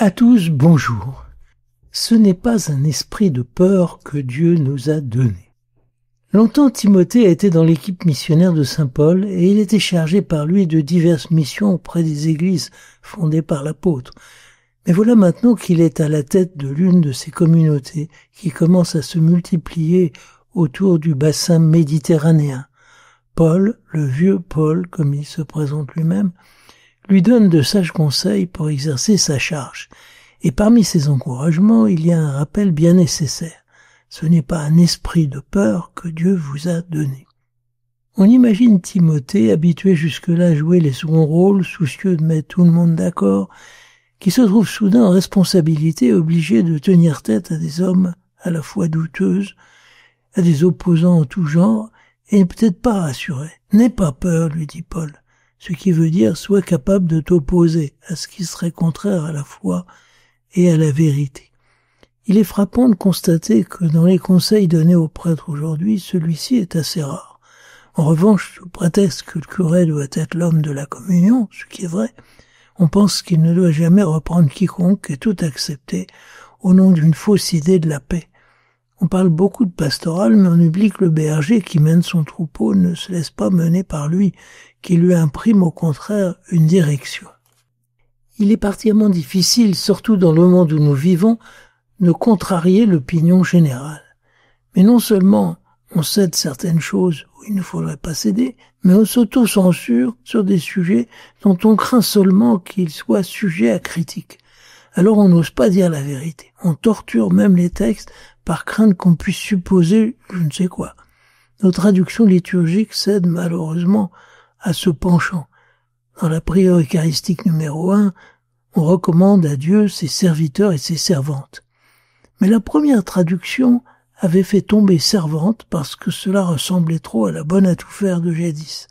À tous, bonjour. Ce n'est pas un esprit de peur que Dieu nous a donné. Longtemps, Timothée a été dans l'équipe missionnaire de Saint Paul et il était chargé par lui de diverses missions auprès des églises fondées par l'apôtre. Mais voilà maintenant qu'il est à la tête de l'une de ces communautés qui commencent à se multiplier autour du bassin méditerranéen. Paul, le vieux Paul, comme il se présente lui-même, lui donne de sages conseils pour exercer sa charge. Et parmi ces encouragements, il y a un rappel bien nécessaire. Ce n'est pas un esprit de peur que Dieu vous a donné. On imagine Timothée, habitué jusque-là à jouer les seconds rôles, soucieux de mettre tout le monde d'accord, qui se trouve soudain en responsabilité, obligé de tenir tête à des hommes à la fois douteuses, à des opposants en tout genre, et n'est peut-être pas rassuré. N'aie pas peur, lui dit Paul. Ce qui veut dire sois capable de t'opposer à ce qui serait contraire à la foi et à la vérité. Il est frappant de constater que dans les conseils donnés aux prêtres aujourd'hui, celui-ci est assez rare. En revanche, sous prétexte que le curé doit être l'homme de la communion, ce qui est vrai, on pense qu'il ne doit jamais reprendre quiconque et tout accepter au nom d'une fausse idée de la paix. On parle beaucoup de pastoral, mais on oublie que le berger qui mène son troupeau ne se laisse pas mener par lui, qui lui imprime au contraire une direction. Il est particulièrement difficile, surtout dans le monde où nous vivons, de contrarier l'opinion générale. Mais non seulement on cède certaines choses où il ne faudrait pas céder, mais on s'auto-censure sur des sujets dont on craint seulement qu'ils soient sujets à critique. Alors on n'ose pas dire la vérité. On torture même les textes par crainte qu'on puisse supposer je ne sais quoi. Nos traductions liturgiques cèdent malheureusement à ce penchant. Dans la prière eucharistique numéro 1, on recommande à Dieu ses serviteurs et ses servantes. Mais la première traduction avait fait tomber servante parce que cela ressemblait trop à la bonne à tout faire de jadis.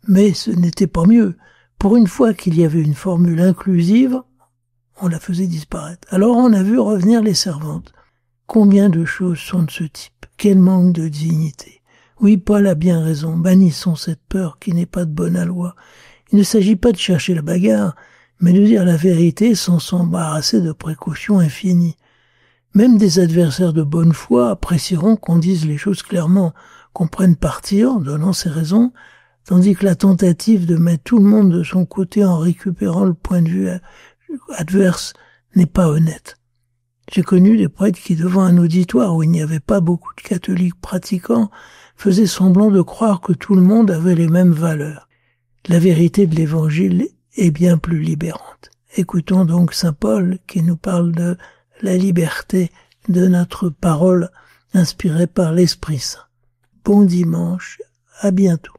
Mais ce n'était pas mieux. Pour une fois qu'il y avait une formule inclusive, on la faisait disparaître. Alors on a vu revenir les servantes. Combien de choses sont de ce type? Quel manque de dignité! Oui, Paul a bien raison, bannissons cette peur qui n'est pas de bonne aloi. Il ne s'agit pas de chercher la bagarre, mais de dire la vérité sans s'embarrasser de précautions infinies. Même des adversaires de bonne foi apprécieront qu'on dise les choses clairement, qu'on prenne parti en donnant ses raisons, tandis que la tentative de mettre tout le monde de son côté en récupérant le point de vue adverse n'est pas honnête. J'ai connu des prêtres qui, devant un auditoire où il n'y avait pas beaucoup de catholiques pratiquants, faisaient semblant de croire que tout le monde avait les mêmes valeurs. La vérité de l'Évangile est bien plus libérante. Écoutons donc saint Paul qui nous parle de la liberté de notre parole inspirée par l'Esprit Saint. Bon dimanche, à bientôt.